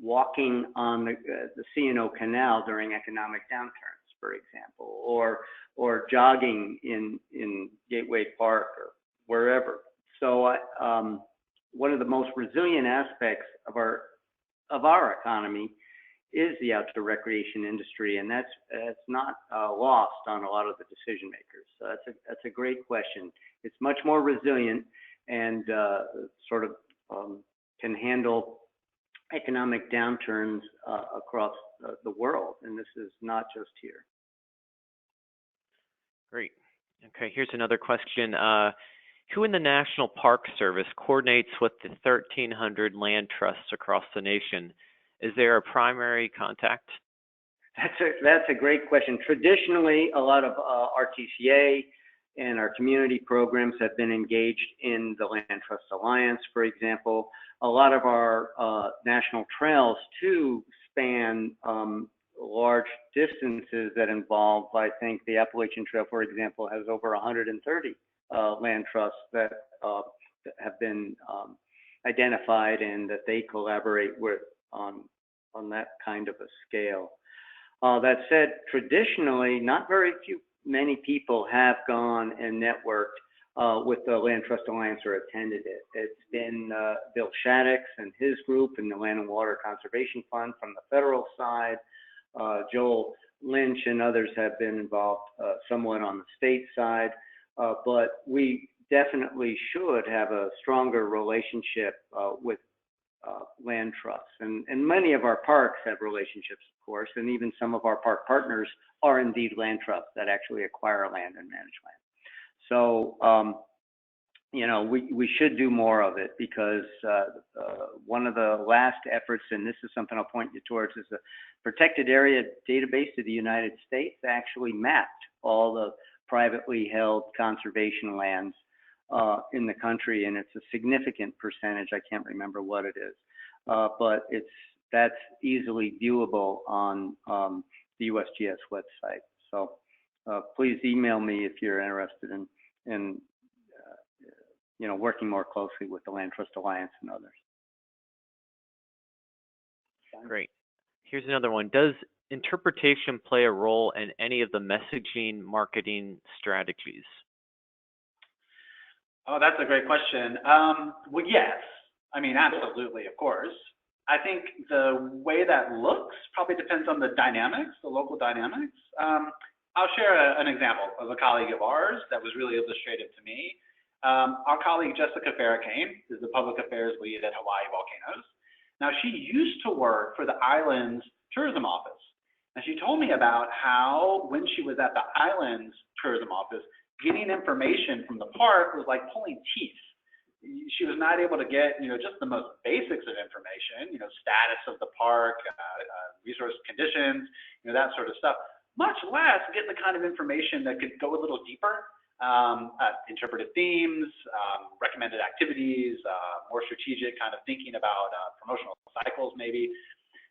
walking on the C&O Canal during economic downturns, for example, or jogging in Gateway Park or wherever. So one of the most resilient aspects of our economy is the outdoor recreation industry, and that's not lost on a lot of the decision makers. So that's a great question. It's much more resilient and sort of can handle economic downturns across the world, and this is not just here. Great. Okay, here's another question. Who in the National Park Service coordinates with the 1,300 land trusts across the nation? Is there a primary contact? That's a great question. Traditionally, a lot of RTCA and our community programs have been engaged in the Land Trust Alliance, for example. A lot of our national trails, too, span large distances that involve, I think, the Appalachian Trail, for example, has over 130 land trusts that have been identified and that they collaborate with on that kind of a scale. That said, traditionally, not many people have gone and networked with the Land Trust Alliance or attended it. It's been Bill Shaddix and his group and the Land and Water Conservation Fund from the federal side. Joel Lynch and others have been involved somewhat on the state side. But we definitely should have a stronger relationship with land trusts. And many of our parks have relationships, of course, and even some of our park partners are indeed land trusts that actually acquire land and manage land. So, you know, we should do more of it because one of the last efforts, and this is something I'll point you towards, is the Protected Area Database of the United States actually mapped all the privately held conservation lands in the country, and it's a significant percentage. I can't remember what it is, but that's easily viewable on the USGS website. So please email me if you're interested in you know, working more closely with the Land Trust Alliance and others. Great. Here's another one. Does interpretation play a role in any of the messaging marketing strategies? Oh, that's a great question. Well, yes. I mean, absolutely, of course. I think the way that looks probably depends on the dynamics, the local dynamics. I'll share an example of a colleague of ours that was really illustrative to me. Our colleague Jessica Farrakane is the public affairs lead at Hawaii Volcanoes. Now, she used to work for the island's tourism office. And she told me about how, when she was at the island's tourism office, getting information from the park was like pulling teeth, she was not able to get, just the most basics of information, status of the park, resource conditions, that sort of stuff, much less get the kind of information that could go a little deeper, interpretive themes, recommended activities, more strategic kind of thinking about promotional cycles maybe.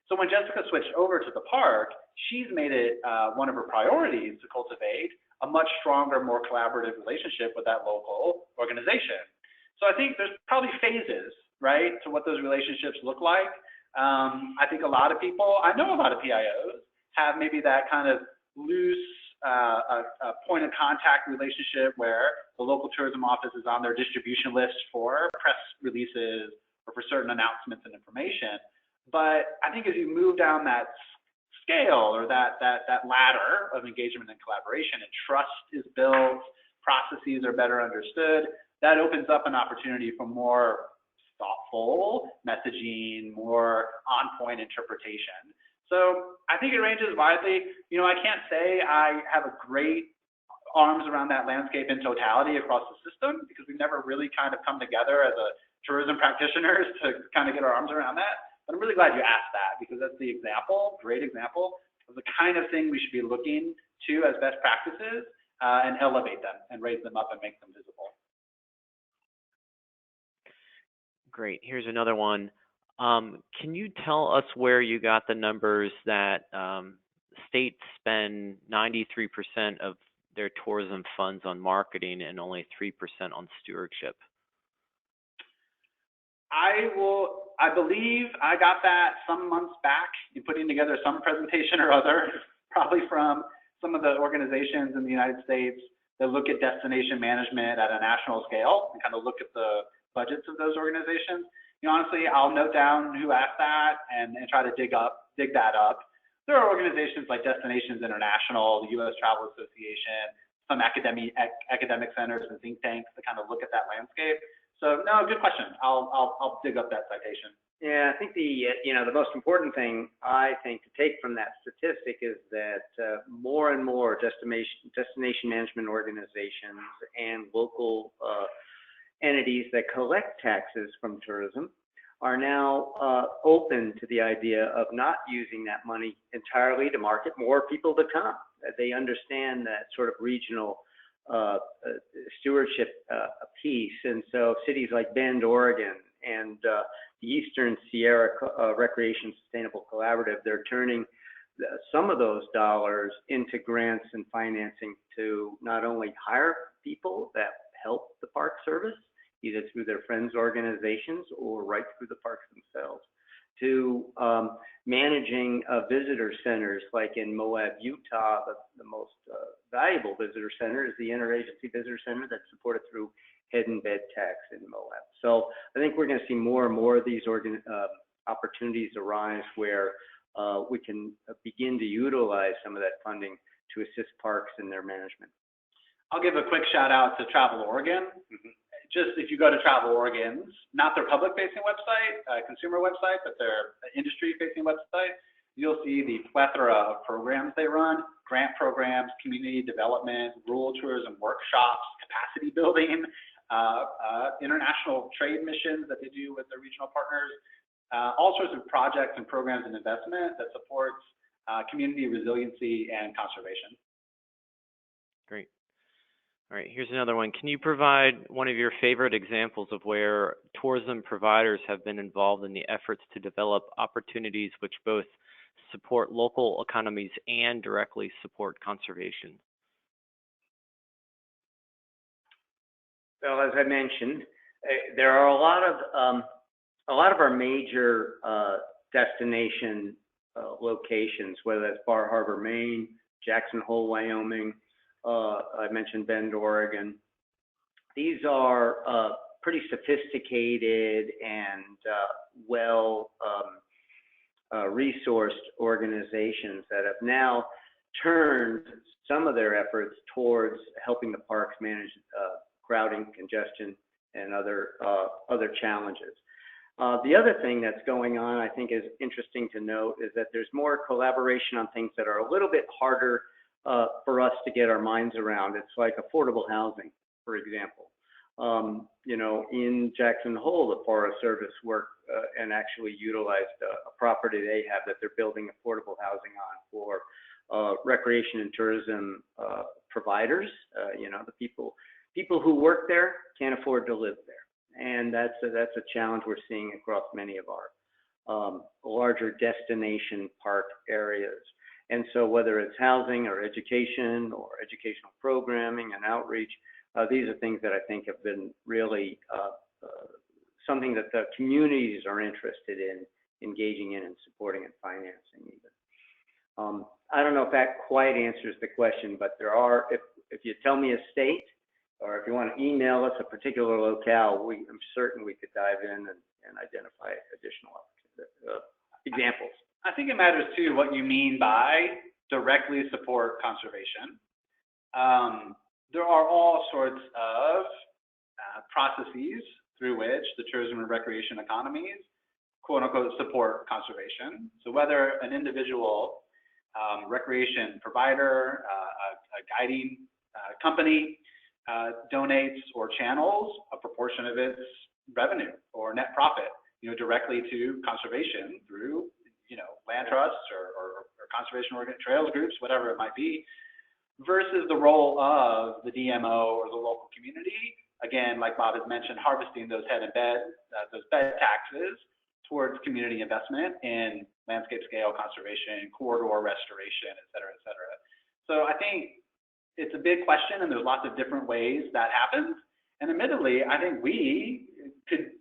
So when Jessica switched over to the park, she's made it one of her priorities to cultivate a much stronger, more collaborative relationship with that local organization. So I think there's probably phases, right, to what those relationships look like. I think a lot of people, I know a lot of PIOs, have maybe that kind of loose a point of contact relationship where the local tourism office is on their distribution list for press releases or for certain announcements and information. But I think as you move down that scale or that ladder of engagement and collaboration, and trust is built, processes are better understood, that opens up an opportunity for more thoughtful messaging, more on-point interpretation. So I think it ranges widely. I can't say I have a great arms around that landscape in totality across the system, because we've never really kind of come together as a tourism practitioners to kind of get our arms around that. But I'm really glad you asked that, because that's the example, great example, of the kind of thing we should be looking to as best practices and elevate them and raise them up and make them visible. Great. Here's another one. Can you tell us where you got the numbers that states spend 93% of their tourism funds on marketing and only 3% on stewardship? I believe I got that some months back in putting together some presentation or other, probably from some of the organizations in the United States that look at destination management at a national scale and kind of look at the budgets of those organizations. Honestly, I'll note down who asked that and try to dig that up. There are organizations like Destinations International, the U.S. Travel Association, some academic centers and think tanks that kind of look at that landscape. So no, good question. I'll dig up that citation. Yeah, I think the most important thing I think to take from that statistic is that more and more destination management organizations and local entities that collect taxes from tourism are now open to the idea of not using that money entirely to market more people to come. They understand that sort of regional stewardship piece. And so cities like Bend, Oregon, and the Eastern Sierra Recreation Sustainable Collaborative, they're turning some of those dollars into grants and financing to not only hire people that help the Park Service, either through their friends' organizations or right through the parks themselves, to managing visitor centers, like in Moab, Utah. The most valuable visitor center is the Interagency Visitor Center that's supported through head and bed tax in Moab. So I think we're going to see more and more of these opportunities arise where we can begin to utilize some of that funding to assist parks in their management. I'll give a quick shout out to Travel Oregon. Mm-hmm. Just if you go to Travel Oregon's, not their public-facing website, consumer website, but their industry-facing website, you'll see the plethora of programs they run, grant programs, community development, rural tourism workshops, capacity building, international trade missions that they do with their regional partners, all sorts of projects and programs and investment that supports community resiliency and conservation. Great. All right, here's another one. Can you provide one of your favorite examples of where tourism providers have been involved in the efforts to develop opportunities which both support local economies and directly support conservation? Well, as I mentioned, there are a lot of our major destination locations, whether that's Bar Harbor, Maine, Jackson Hole, Wyoming. I mentioned Bend, Oregon. These are pretty sophisticated and well resourced organizations that have now turned some of their efforts towards helping the parks manage crowding, congestion, and other challenges. The other thing that's going on, I think, is interesting to note, is that there's more collaboration on things that are a little bit harder for us to get our minds around. It's like affordable housing, for example. You know, in Jackson Hole, the Forest Service worked and actually utilized a property they have that they're building affordable housing on for recreation and tourism providers. You know, the people who work there can't afford to live there, and that's a challenge we're seeing across many of our larger destination park areas. And so whether it's housing or education or educational programming and outreach, these are things that I think have been really something that the communities are interested in engaging in and supporting and financing even. I don't know if that quite answers the question, but there are, if you tell me a state, or if you want to email us a particular locale, I'm certain we could dive in and identify additional examples. I think it matters too what you mean by directly support conservation. There are all sorts of processes through which the tourism and recreation economies, quote unquote, support conservation. So whether an individual recreation provider, a guiding company donates or channels a proportion of its revenue or net profit, you know, directly to conservation through, you know, land trusts or conservation trails groups, whatever it might be, versus the role of the DMO or the local community. Again, like Bob had mentioned, harvesting those those bed taxes towards community investment in landscape scale conservation, corridor restoration, et cetera, et cetera. So I think it's a big question, and there's lots of different ways that happens. And admittedly, I think we could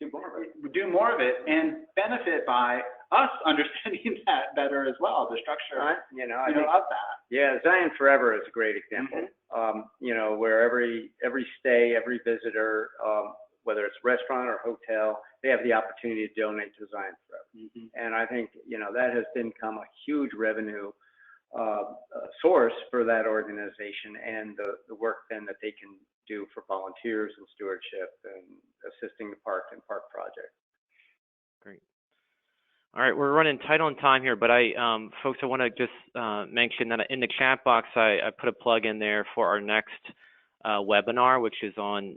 do more of it and benefit by us understanding that better as well, the structure I think of that. Yeah, Zion Forever is a great example. You know, where every stay, every visitor, whether it's restaurant or hotel, they have the opportunity to donate to Zion Forever. And I think, you know, that has become a huge revenue source for that organization, and the work then that they can do for volunteers and stewardship and assisting the park and park projects. Great. All right, we're running tight on time here, but folks, I want to just mention that in the chat box, I put a plug in there for our next webinar, which is on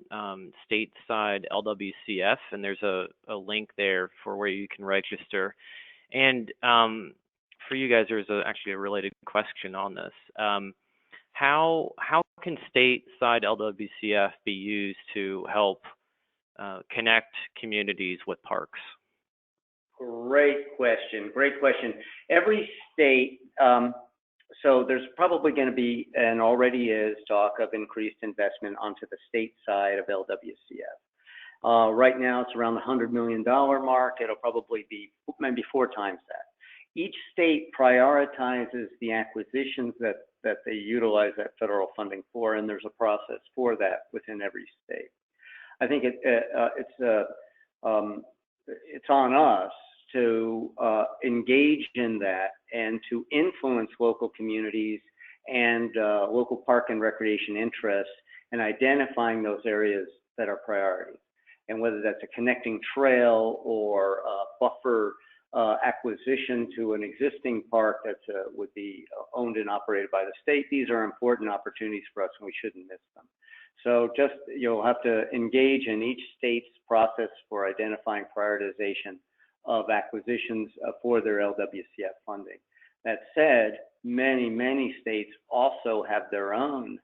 stateside LWCF, and there's a link there for where you can register. And for you guys, there's actually a related question on this. How can stateside LWCF be used to help connect communities with parks? Great question. Great question. Every state, so there's probably going to be, and already is, talk of increased investment onto the state side of LWCF. Right now, it's around the $100 million mark. It'll probably be maybe 4 times that. Each state prioritizes the acquisitions that they utilize that federal funding for, and there's a process for that within every state. I think it's on us to engage in that and to influence local communities and local park and recreation interests in identifying those areas that are priorities. And whether that's a connecting trail or a buffer acquisition to an existing park that would be owned and operated by the state, these are important opportunities for us and we shouldn't miss them. So just, you'll have to engage in each state's process for identifying prioritization of acquisitions for their LWCF funding. That said, many states also have their own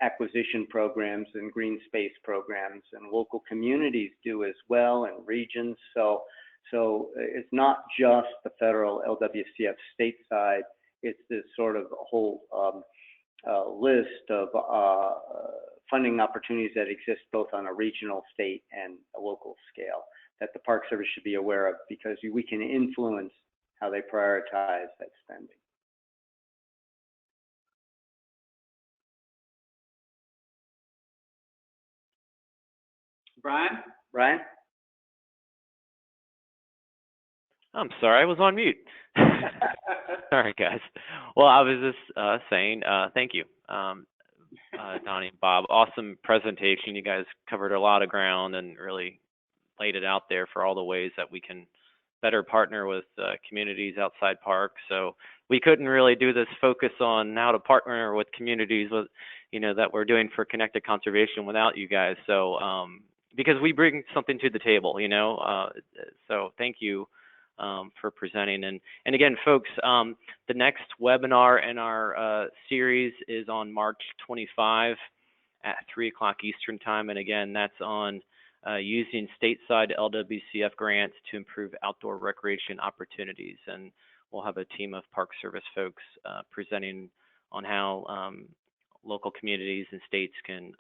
acquisition programs and green space programs, and local communities do as well, and regions. So it's not just the federal LWCF stateside, it's this sort of whole list of funding opportunities that exist both on a regional, state, and a local scale that the Park Service should be aware of, because we can influence how they prioritize that spending. Brian? Brian? I'm sorry, I was on mute. Sorry, guys. Well, I was just saying thank you, Donny and Bob. Awesome presentation. You guys covered a lot of ground and really laid it out there for all the ways that we can better partner with communities outside parks. So we couldn't really do this focus on how to partner with communities that we're doing for Connected Conservation without you guys. So, because we bring something to the table, so thank you for presenting. And again, folks, the next webinar in our series is on March 25 at 3 o'clock Eastern Time. And again, that's on using stateside LWCF grants to improve outdoor recreation opportunities. And we'll have a team of Park Service folks presenting on how local communities and states can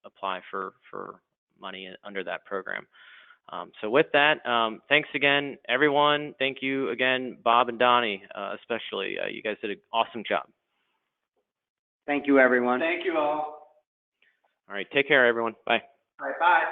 apply for money under that program. So with that, thanks again, everyone. Thank you again, Bob and Donnie, especially. You guys did an awesome job. Thank you, everyone. Thank you all. All right, take care, everyone. Bye. All right, bye.